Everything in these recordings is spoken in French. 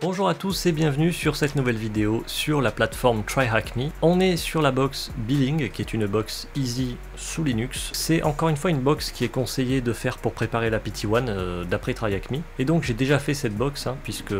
Bonjour à tous et bienvenue sur cette nouvelle vidéo sur la plateforme TryHackMe. On est sur la box Billing qui est une box easy sous Linux. C'est encore une fois une box qui est conseillée de faire pour préparer la PT1 d'après TryHackMe. Et donc j'ai déjà fait cette box puisque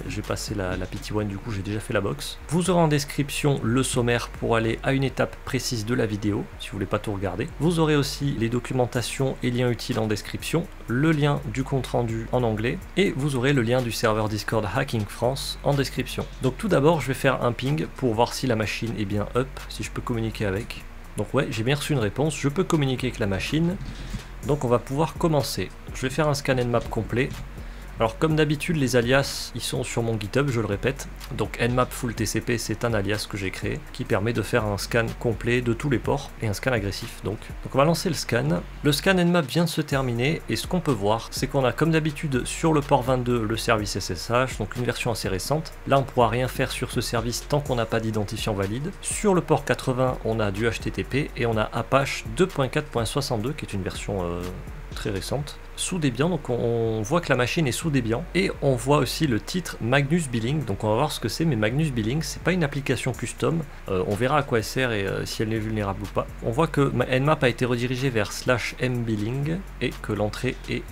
j'ai passé la PT1, du coup j'ai déjà fait la box. Vous aurez en description le sommaire pour aller à une étape précise de la vidéo si vous voulez pas tout regarder. Vous aurez aussi les documentations et liens utiles en description, le lien du compte rendu en anglais et vous aurez le lien du serveur Discord Hacking France en description. Donc tout d'abord je vais faire un ping pour voir si la machine est bien up, si je peux communiquer avec. Donc ouais, j'ai bien reçu une réponse, je peux communiquer avec la machine. Donc on va pouvoir commencer. Je vais faire un scan Nmap complet. Alors comme d'habitude les alias ils sont sur mon GitHub, je le répète. Donc Nmap full TCP c'est un alias que j'ai créé qui permet de faire un scan complet de tous les ports et un scan agressif donc on va lancer le scan. Le scan Nmap vient de se terminer et ce qu'on peut voir c'est qu'on a comme d'habitude sur le port 22 le service SSH, donc une version assez récente. Là on pourra rien faire sur ce service tant qu'on n'a pas d'identifiant valide. Sur le port 80 on a du HTTP et on a Apache 2.4.62 qui est une version très récente sous Debian. Donc on voit que la machine est sous Debian et on voit aussi le titre Magnus Billing. Donc on va voir ce que c'est, mais Magnus Billing c'est pas une application custom, on verra à quoi elle sert et si elle est vulnérable ou pas. On voit que Nmap a été redirigé vers /mbilling et que l'entrée est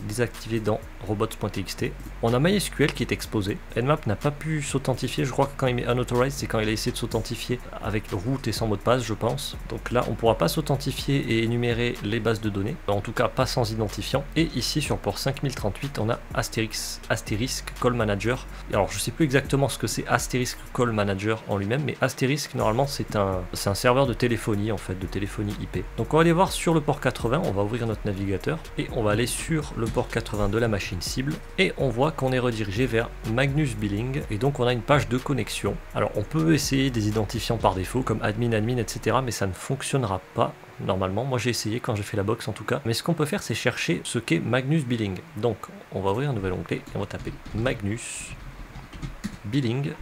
désactivée dans robots.txt. On a MySQL qui est exposé. Nmap n'a pas pu s'authentifier, je crois que quand il met unauthorized c'est quand il a essayé de s'authentifier avec root et sans mot de passe je pense. Donc là on pourra pas s'authentifier et énumérer les bases de données, en tout cas pas sans identifiant. Et ici sur port 5038 on a asterisk call manager. Alors je sais plus exactement ce que c'est asterisk call manager en lui-même, mais asterisk normalement c'est un serveur de téléphonie en fait, de téléphonie IP. Donc on va aller voir sur le port 80, on va ouvrir notre navigateur et on va aller sur le port 80 de la machine cible et on voit qu'on est redirigé vers Magnus Billing et donc on a une page de connexion. Alors on peut essayer des identifiants par défaut comme admin etc, mais ça ne fonctionnera pas normalement. Moi j'ai essayé quand j'ai fait la box en tout cas, mais ce qu'on peut faire c'est chercher ce qu'est Magnus Billing. Donc on va ouvrir un nouvel onglet et on va taper Magnus Billing.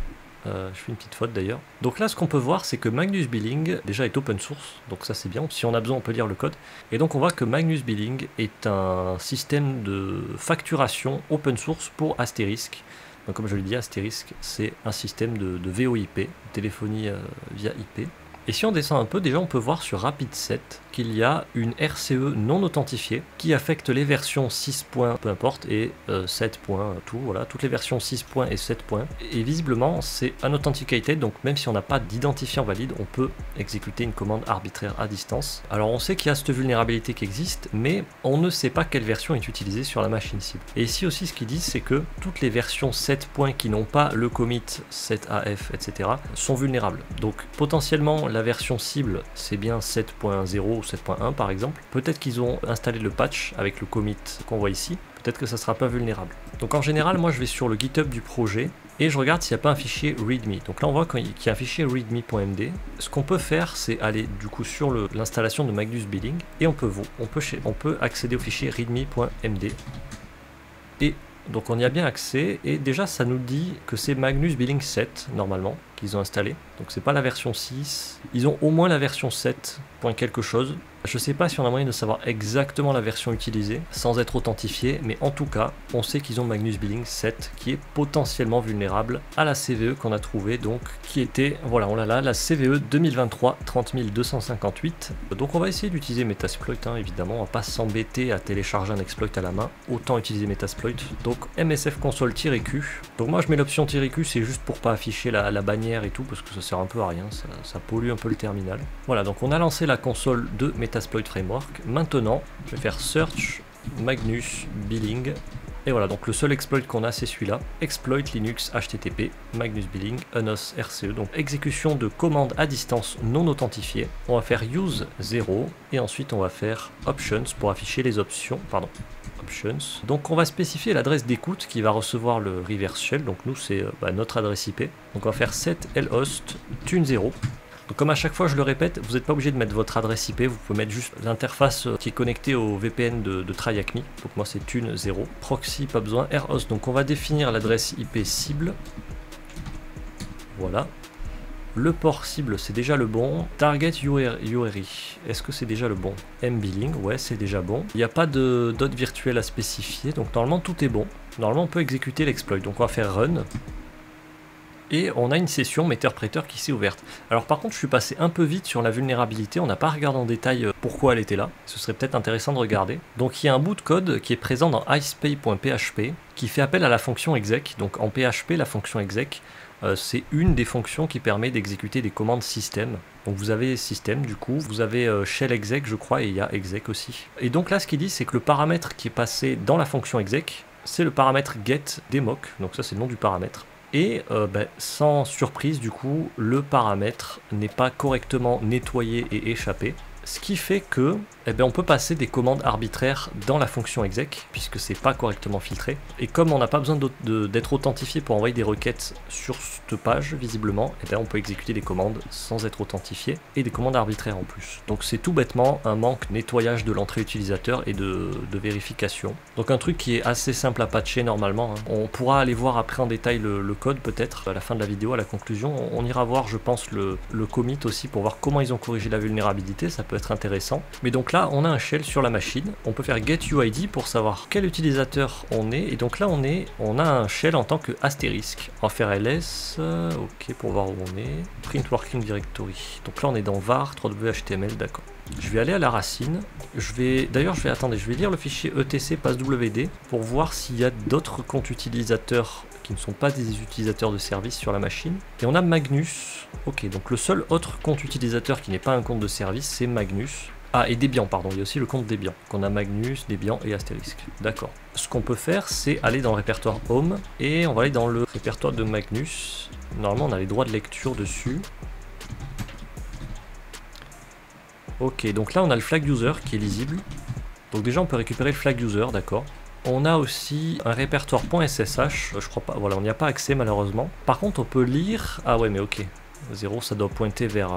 Je fais une petite faute d'ailleurs. Donc là ce qu'on peut voir c'est que Magnus Billing déjà est open source, donc ça c'est bien, si on a besoin on peut lire le code. Et donc on voit que Magnus Billing est un système de facturation open source pour Asterisk. Donc comme je l'ai dit, Asterisk c'est un système de VoIP, téléphonie via IP. Et si on descend un peu, déjà on peut voir sur Rapid7 qu'il y a une RCE non authentifiée qui affecte les versions 6 points, peu importe, et 7 points, tout, voilà, toutes les versions 6 points et 7 points. Et visiblement c'est unauthenticated, donc même si on n'a pas d'identifiant valide, on peut exécuter une commande arbitraire à distance. Alors on sait qu'il y a cette vulnérabilité qui existe, mais on ne sait pas quelle version est utilisée sur la machine cible. Et ici aussi ce qu'ils disent c'est que toutes les versions 7 points qui n'ont pas le commit 7AF, etc. sont vulnérables. Donc potentiellement la version cible c'est bien 7.0 ou 7.1 par exemple. Peut-être qu'ils ont installé le patch avec le commit qu'on voit ici. Peut-être que ça sera pas vulnérable. Donc en général moi je vais sur le GitHub du projet et je regarde s'il n'y a pas un fichier readme. Donc là on voit qu'il y a un fichier readme.md. Ce qu'on peut faire c'est aller du coup sur l'installation de Magnus Billing et on peut accéder au fichier readme.md et donc on y a bien accès et déjà ça nous dit que c'est Magnus Billing 7 normalement qu'ils ont installé. Donc c'est pas la version 6, ils ont au moins la version 7 point quelque chose. Je sais pas si on a moyen de savoir exactement la version utilisée sans être authentifié, mais en tout cas on sait qu'ils ont Magnus Billing 7 qui est potentiellement vulnérable à la CVE qu'on a trouvée, donc qui était, voilà on l'a là, la CVE 2023 30258. Donc on va essayer d'utiliser Metasploit évidemment, on va pas s'embêter à télécharger un exploit à la main, autant utiliser Metasploit. Donc MSF console-Q. Donc moi je mets l'option -Q, c'est juste pour pas afficher la bannière et tout parce que ça sert un peu à rien, ça pollue un peu le terminal. Voilà, donc on a lancé la console de Metasploit Framework. Maintenant je vais faire search Magnus Billing et voilà, donc le seul exploit qu'on a c'est celui-là, exploit Linux HTTP Magnus Billing unos RCE, donc exécution de commandes à distance non authentifiées. On va faire use 0 et ensuite on va faire options pour afficher les options, options. Donc on va spécifier l'adresse d'écoute qui va recevoir le reverse shell, donc nous c'est notre adresse IP. Donc on va faire set lhost tune 0. Donc comme à chaque fois je le répète, vous n'êtes pas obligé de mettre votre adresse IP, vous pouvez mettre juste l'interface qui est connectée au VPN de TryHackMe. Donc moi c'est tune 0. Proxy pas besoin, rhost. Donc on va définir l'adresse IP cible. Voilà. Le port cible, c'est déjà le bon. Target URI, est-ce que c'est déjà le bon? Mbilling, ouais, c'est déjà bon. Il n'y a pas de dot virtuel à spécifier, donc normalement tout est bon. Normalement on peut exécuter l'exploit, donc on va faire run. Et on a une session Meterpreter qui s'est ouverte. Alors par contre je suis passé un peu vite sur la vulnérabilité, on n'a pas regardé en détail pourquoi elle était là. Ce serait peut-être intéressant de regarder. Donc il y a un bout de code qui est présent dans ispay.php qui fait appel à la fonction exec. Donc en PHP la fonction exec c'est une des fonctions qui permet d'exécuter des commandes système. Donc vous avez système du coup, vous avez shell exec je crois et il y a exec aussi. Et donc là ce qu'il dit c'est que le paramètre qui est passé dans la fonction exec c'est le paramètre getDemoc, donc ça c'est le nom du paramètre. Et sans surprise du coup, le paramètre n'est pas correctement nettoyé et échappé. Ce qui fait que on peut passer des commandes arbitraires dans la fonction exec, puisque c'est pas correctement filtré. Et comme on n'a pas besoin d'être authentifié pour envoyer des requêtes sur cette page, visiblement, on peut exécuter des commandes sans être authentifié, et des commandes arbitraires en plus. Donc c'est tout bêtement un manque nettoyage de l'entrée utilisateur et de vérification. Donc un truc qui est assez simple à patcher normalement. On pourra aller voir après en détail le code peut-être à la fin de la vidéo, à la conclusion. On ira voir je pense le commit aussi pour voir comment ils ont corrigé la vulnérabilité, ça peut être intéressant. Mais donc là on a un shell sur la machine, on peut faire getUID pour savoir quel utilisateur on est, et donc là on a un shell en tant que astérisque. On va faire ls, ok, pour voir où on est, print working directory. Donc là on est dans var 3w.html, d'accord. Je vais aller à la racine, d'ailleurs je vais lire le fichier etc passwd pour voir s'il y a d'autres comptes utilisateurs qui ne sont pas des utilisateurs de service sur la machine. Et on a Magnus, ok, donc le seul autre compte utilisateur qui n'est pas un compte de service c'est Magnus. Ah, et Debian, pardon, il y a aussi le compte Debian. Donc on a Magnus, Debian et astérisque. D'accord. Ce qu'on peut faire, c'est aller dans le répertoire Home, et on va aller dans le répertoire de Magnus. Normalement, on a les droits de lecture dessus. Ok, donc là, on a le flag user qui est lisible. Donc déjà, on peut récupérer le flag user, d'accord. On a aussi un répertoire .ssh, je crois pas, voilà, on n'y a pas accès malheureusement. Par contre, on peut lire... Ah ouais, mais ok. 0 ça doit pointer vers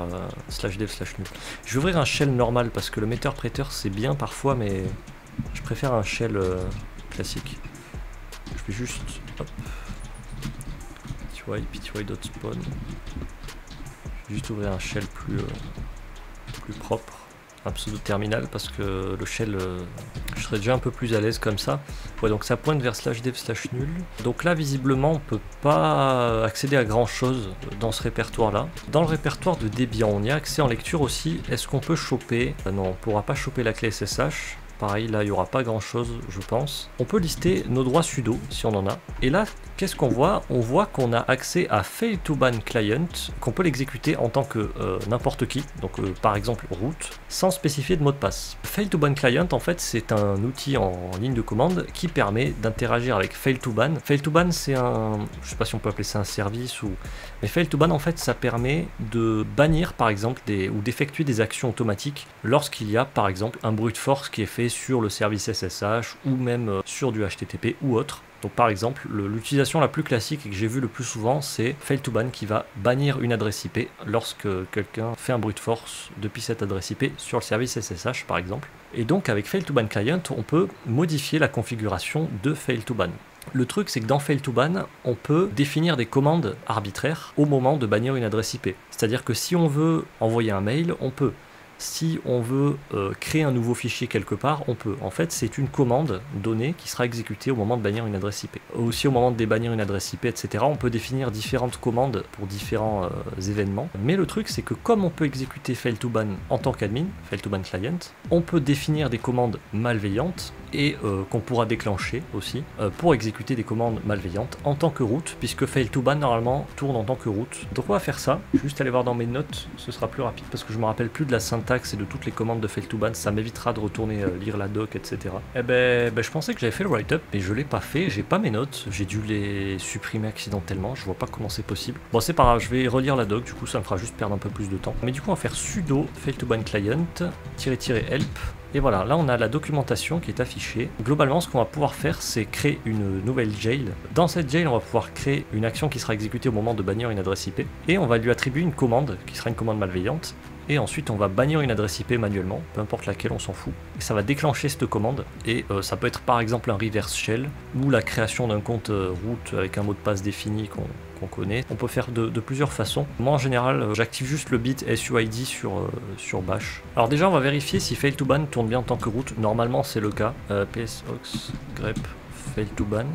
/dev/nul. Je vais ouvrir un shell normal parce que le meterpreter c'est bien parfois, mais je préfère un shell classique. Je vais juste hop, pty.spawn. Je vais juste ouvrir un shell plus propre, un pseudo terminal, parce que le shell je serais déjà un peu plus à l'aise comme ça. Ouais, donc ça pointe vers /dev/nul. Donc là visiblement on peut pas accéder à grand chose dans ce répertoire là. Dans le répertoire de Debian on y a accès en lecture aussi. Est-ce qu'on peut choper, non, on pourra pas choper la clé SSH. Pareil, là il n'y aura pas grand chose je pense. On peut lister nos droits sudo si on en a. Et là qu'est-ce qu'on voit? On voit qu'on a accès à fail to ban client, qu'on peut l'exécuter en tant que n'importe qui, donc par exemple root, sans spécifier de mot de passe. Fail to ban client en fait c'est un outil en ligne de commande qui permet d'interagir avec fail to ban. Fail to ban c'est un, je sais pas si on peut appeler ça un service ou... Mais fail to ban en fait ça permet de bannir par exemple ou d'effectuer des actions automatiques lorsqu'il y a par exemple un brute force qui est fait sur le service SSH ou même sur du HTTP ou autre. Donc par exemple, l'utilisation la plus classique et que j'ai vu le plus souvent, c'est fail to ban qui va bannir une adresse IP lorsque quelqu'un fait un brute force depuis cette adresse IP sur le service SSH par exemple. Et donc avec fail to ban client, on peut modifier la configuration de fail to ban. Le truc c'est que dans fail to ban, on peut définir des commandes arbitraires au moment de bannir une adresse IP. C'est-à-dire que si on veut envoyer un mail, on peut. Si on veut créer un nouveau fichier quelque part, on peut. En fait, c'est une commande donnée qui sera exécutée au moment de bannir une adresse IP. Aussi au moment de débannir une adresse IP, etc. On peut définir différentes commandes pour différents événements. Mais le truc, c'est que comme on peut exécuter fail to ban en tant qu'admin, fail to ban client, on peut définir des commandes malveillantes et qu'on pourra déclencher aussi pour exécuter des commandes malveillantes en tant que root, puisque fail to ban normalement tourne en tant que root. Donc on va faire ça. Je vais juste aller voir dans mes notes, ce sera plus rapide parce que je me rappelle plus de la syntaxe et de toutes les commandes de fail to ban, ça m'évitera de retourner lire la doc, etc. Eh ben, je pensais que j'avais fait le write-up, mais je l'ai pas fait, j'ai pas mes notes, j'ai dû les supprimer accidentellement, je vois pas comment c'est possible. Bon, c'est pas grave, je vais relire la doc, du coup ça me fera juste perdre un peu plus de temps. Mais du coup on va faire sudo fail to ban client --help. Et voilà, là on a la documentation qui est affichée. Globalement, ce qu'on va pouvoir faire, c'est créer une nouvelle jail. Dans cette jail, on va pouvoir créer une action qui sera exécutée au moment de bannir une adresse IP. Et on va lui attribuer une commande, qui sera une commande malveillante. et ensuite on va bannir une adresse IP manuellement, peu importe laquelle, on s'en fout. Et ça va déclencher cette commande, et ça peut être par exemple un reverse shell, ou la création d'un compte root avec un mot de passe défini qu'on connaît. On peut faire de plusieurs façons. Moi en général, j'active juste le bit SUID sur bash. Alors déjà on va vérifier si fail to ban tourne bien en tant que root. Normalement c'est le cas. psox grep fail to ban.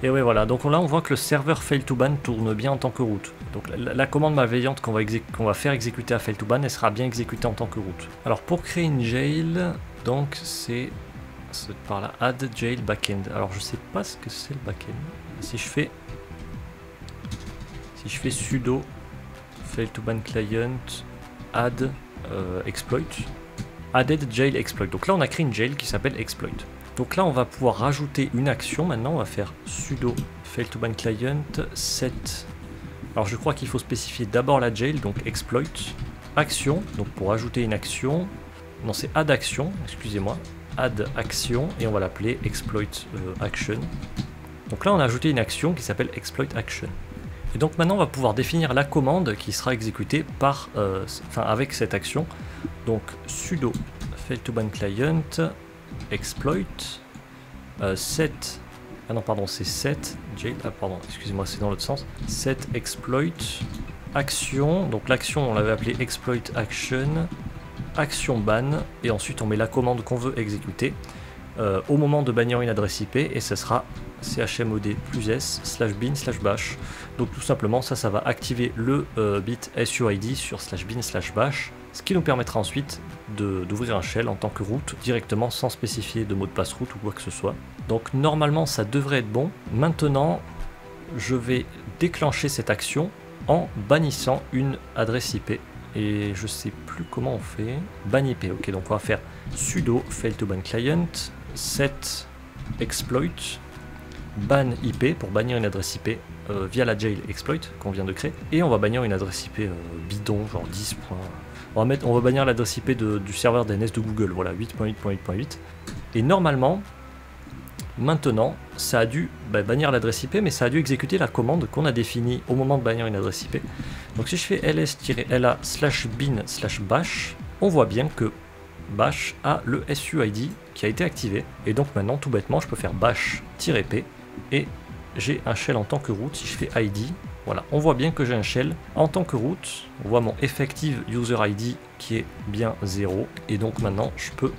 Et ouais voilà, donc là on voit que le serveur fail to ban tourne bien en tant que root. Donc la commande malveillante qu'on va faire exécuter à fail to ban, elle sera bien exécutée en tant que root. Alors pour créer une jail, donc c'est par là, add jail backend. Alors je sais pas ce que c'est le backend. Si je fais sudo fail to ban client add exploit, added jail exploit. Donc là on a créé une jail qui s'appelle exploit. Donc là on va pouvoir rajouter une action. Maintenant on va faire sudo fail to ban client set. Alors je crois qu'il faut spécifier d'abord la jail, donc exploit action. Donc pour ajouter une action, non c'est add action, excusez-moi, add action, et on va l'appeler exploit action. Donc là on a ajouté une action qui s'appelle exploit action. Et donc maintenant on va pouvoir définir la commande qui sera exécutée par, avec cette action. Donc sudo fail to ban client exploit set, ah non pardon c'est set jail, ah pardon excusez-moi c'est dans l'autre sens, set exploit action. Donc l'action on l'avait appelée exploit action action ban, et ensuite on met la commande qu'on veut exécuter au moment de bannir une adresse IP, et ce sera chmod plus s /bin /bash. Donc tout simplement ça va activer le bit SUID sur /bin /bash, ce qui nous permettra ensuite d'ouvrir un shell en tant que root directement sans spécifier de mot de passe root ou quoi que ce soit. Donc normalement ça devrait être bon. Maintenant je vais déclencher cette action en bannissant une adresse IP, et je sais plus comment on fait. Ban IP, ok, donc on va faire sudo fail to ban client set exploit ban IP pour bannir une adresse IP via la jail exploit qu'on vient de créer, et on va bannir une adresse IP bidon, genre 10. On va bannir l'adresse IP du serveur DNS de Google, voilà, 8.8.8.8. Et normalement, maintenant, ça a dû bannir l'adresse IP, mais ça a dû exécuter la commande qu'on a définie au moment de bannir une adresse IP. Donc si je fais ls-la /bin /bash, on voit bien que bash a le SUID qui a été activé, et donc maintenant tout bêtement je peux faire bash-p et j'ai un shell en tant que root. Si je fais id, voilà, on voit bien que j'ai un shell en tant que root. On voit mon effective user ID qui est bien 0, et donc maintenant je peux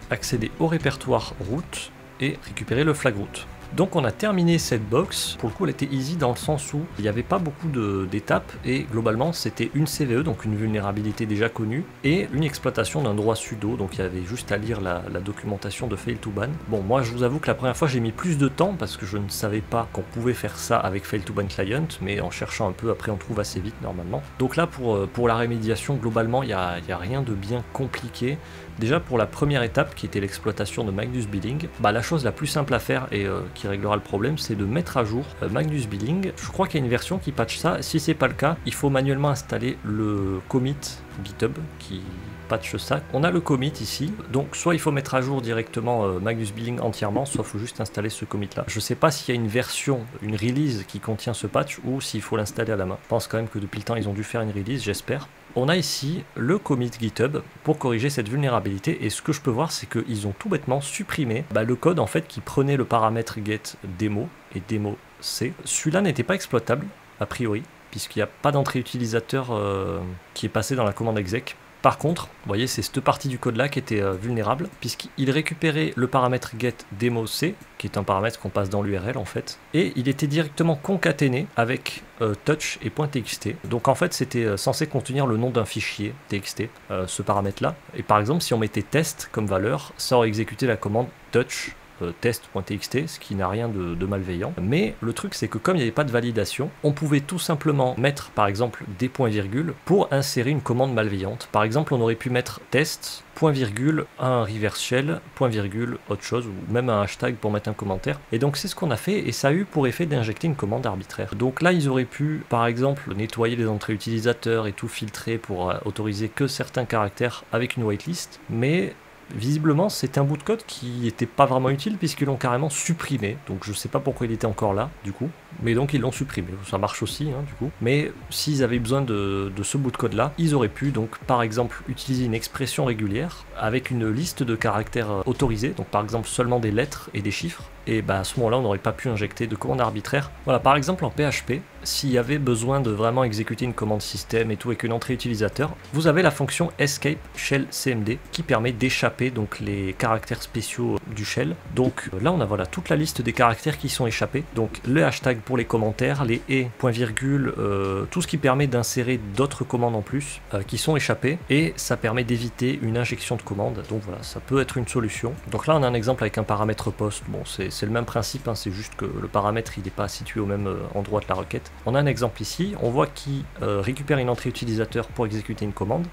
accéder au répertoire root et récupérer le flag root. Donc on a terminé cette box. Pour le coup elle était easy dans le sens où il n'y avait pas beaucoup d'étapes, et globalement c'était une CVE, donc une vulnérabilité déjà connue, et une exploitation d'un droit sudo. Donc il y avait juste à lire la documentation de fail to ban. Bon, moi je vous avoue que la première fois j'ai mis plus de temps parce que je ne savais pas qu'on pouvait faire ça avec fail to ban client, mais en cherchant un peu après on trouve assez vite normalement. Donc là pour la rémédiation, globalement il n'y a rien de bien compliqué. Déjà pour la première étape qui était l'exploitation de Magnus Billing, la chose la plus simple à faire et qui réglera le problème, c'est de mettre à jour Magnus Billing. Je crois qu'il y a une version qui patch ça. Si c'est pas le cas, il faut manuellement installer le commit GitHub qui patch ça. On a le commit ici, donc soit il faut mettre à jour directement Magnus Billing entièrement, soit il faut juste installer ce commit là. Je sais pas s'il y a une version, une release qui contient ce patch, ou s'il faut l'installer à la main. Je pense quand même que depuis le temps ils ont dû faire une release, j'espère. On a ici le commit GitHub pour corriger cette vulnérabilité, et ce que je peux voir c'est qu'ils ont tout bêtement supprimé le code en fait qui prenait le paramètre get demo et demo c. Celui-là n'était pas exploitable a priori puisqu'il n'y a pas d'entrée utilisateur qui est passée dans la commande exec. Par contre, vous voyez, c'est cette partie du code là qui était vulnérable, puisqu'il récupérait le paramètre getDemoC, qui est un paramètre qu'on passe dans l'URL en fait, et il était directement concaténé avec touch et .txt. Donc en fait, c'était censé contenir le nom d'un fichier txt, ce paramètre là. Et par exemple, si on mettait test comme valeur, ça aurait exécuté la commande touch test.txt, ce qui n'a rien de malveillant. Mais le truc c'est que comme il n'y avait pas de validation, on pouvait tout simplement mettre par exemple des points-virgules pour insérer une commande malveillante. Par exemple, on aurait pu mettre test, point-virgule, un reverse shell, point-virgule, autre chose, ou même un hashtag pour mettre un commentaire. Et donc c'est ce qu'on a fait, et ça a eu pour effet d'injecter une commande arbitraire. Donc là ils auraient pu par exemple nettoyer les entrées utilisateurs et tout filtrer pour autoriser que certains caractères avec une whitelist, mais Visiblement, c'était un bout de code qui n'était pas vraiment utile puisqu'ils l'ont carrément supprimé. Donc je sais pas pourquoi il était encore là, du coup. Mais donc ils l'ont supprimé. Ça marche aussi, hein, du coup. Mais s'ils avaient besoin de ce bout de code-là, ils auraient pu, donc, par exemple, utiliser une expression régulière avec une liste de caractères autorisés. Donc, par exemple, seulement des lettres et des chiffres. Et bah, à ce moment-là, on n'aurait pas pu injecter de commande arbitraire. Voilà, par exemple, en PHP, s'il y avait besoin de vraiment exécuter une commande système et tout avec une entrée utilisateur, vous avez la fonction escape shell cmd qui permet d'échapper donc les caractères spéciaux du shell. Donc là, on a voilà toute la liste des caractères qui sont échappés. Donc le hashtag pour les commentaires, les et, point virgule, tout ce qui permet d'insérer d'autres commandes en plus qui sont échappées, et ça permet d'éviter une injection de commandes. Donc voilà, ça peut être une solution. Donc là, on a un exemple avec un paramètre post. Bon, c'est le même principe, hein, c'est juste que le paramètre il n'est pas situé au même endroit de la requête. On a un exemple ici, on voit qu'il récupère une entrée utilisateur pour exécuter une commande,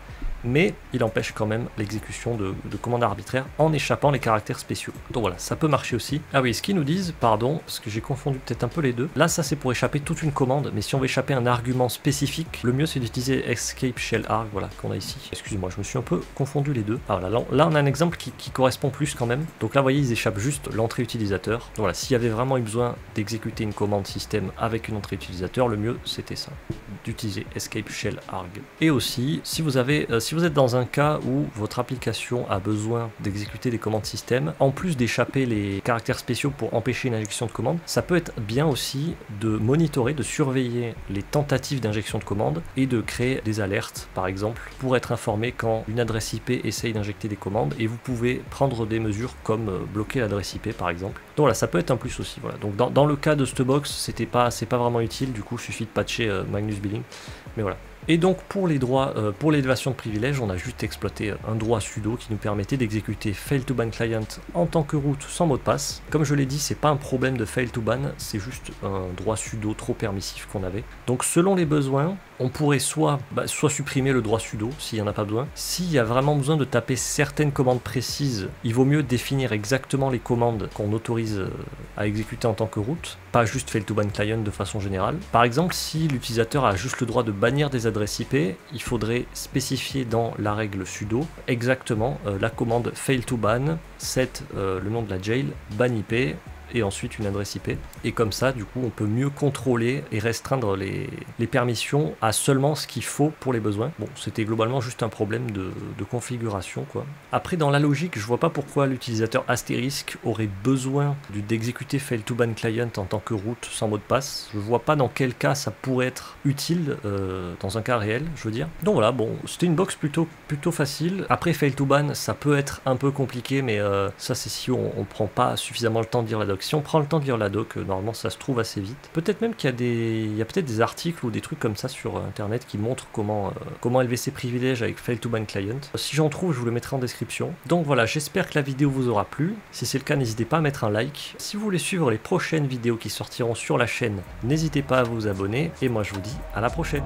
mais il empêche quand même l'exécution de commandes arbitraires en échappant les caractères spéciaux. Donc voilà, ça peut marcher aussi. Ah oui, ce qu'ils nous disent, pardon, parce que j'ai confondu peut-être un peu les deux. Là, ça c'est pour échapper toute une commande, mais si on veut échapper un argument spécifique, le mieux c'est d'utiliser escape shell arg, voilà, qu'on a ici. Excusez-moi, je me suis un peu confondu les deux. Ah voilà, là on a un exemple qui correspond plus quand même. Donc là, vous voyez, ils échappent juste l'entrée utilisateur. Donc voilà, s'il y avait vraiment eu besoin d'exécuter une commande système avec une entrée utilisateur, le mieux c'était ça, d'utiliser escape shell arg. Et aussi, si vous êtes dans un cas où votre application a besoin d'exécuter des commandes système, en plus d'échapper les caractères spéciaux pour empêcher une injection de commande, ça peut être bien aussi de monitorer, de surveiller les tentatives d'injection de commande et de créer des alertes, par exemple, pour être informé quand une adresse IP essaye d'injecter des commandes, et vous pouvez prendre des mesures comme bloquer l'adresse IP, par exemple. Donc voilà, ça peut être un plus aussi. Voilà. Donc dans le cas de cette box, c'est pas vraiment utile, du coup, il suffit de patcher Magnus Billing. Mais voilà. Et donc pour les droits, pour l'élévation de privilèges, on a juste exploité un droit sudo qui nous permettait d'exécuter fail to ban client en tant que root sans mot de passe. Comme je l'ai dit, c'est pas un problème de fail to ban, c'est juste un droit sudo trop permissif qu'on avait. Donc selon les besoins, on pourrait soit supprimer le droit sudo s'il n'y en a pas besoin. S'il y a vraiment besoin de taper certaines commandes précises, il vaut mieux définir exactement les commandes qu'on autorise à exécuter en tant que root, pas juste fail to ban client de façon générale. Par exemple, si l'utilisateur a juste le droit de bannir des adresses IP, il faudrait spécifier dans la règle sudo exactement la commande fail to ban, set le nom de la jail, ban IP, et ensuite une adresse IP. Et comme ça, du coup, on peut mieux contrôler et restreindre les permissions à seulement ce qu'il faut pour les besoins. Bon, c'était globalement juste un problème de configuration, quoi. Après, dans la logique, je vois pas pourquoi l'utilisateur astérisque aurait besoin d'exécuter fail to ban client en tant que root sans mot de passe. Je vois pas dans quel cas ça pourrait être utile dans un cas réel, je veux dire. Donc voilà, bon, c'était une box plutôt facile. Après, fail to ban, ça peut être un peu compliqué, mais ça c'est si on prend pas suffisamment le temps de lire la doc. Si on prend le temps de lire la doc, normalement ça se trouve assez vite. Peut-être même qu'il y a peut-être des articles ou des trucs comme ça sur internet qui montrent comment élever ses privilèges avec fail to ban client. Si j'en trouve, je vous le mettrai en description. Donc voilà, j'espère que la vidéo vous aura plu. Si c'est le cas, n'hésitez pas à mettre un like. Si vous voulez suivre les prochaines vidéos qui sortiront sur la chaîne, n'hésitez pas à vous abonner. Et moi je vous dis à la prochaine.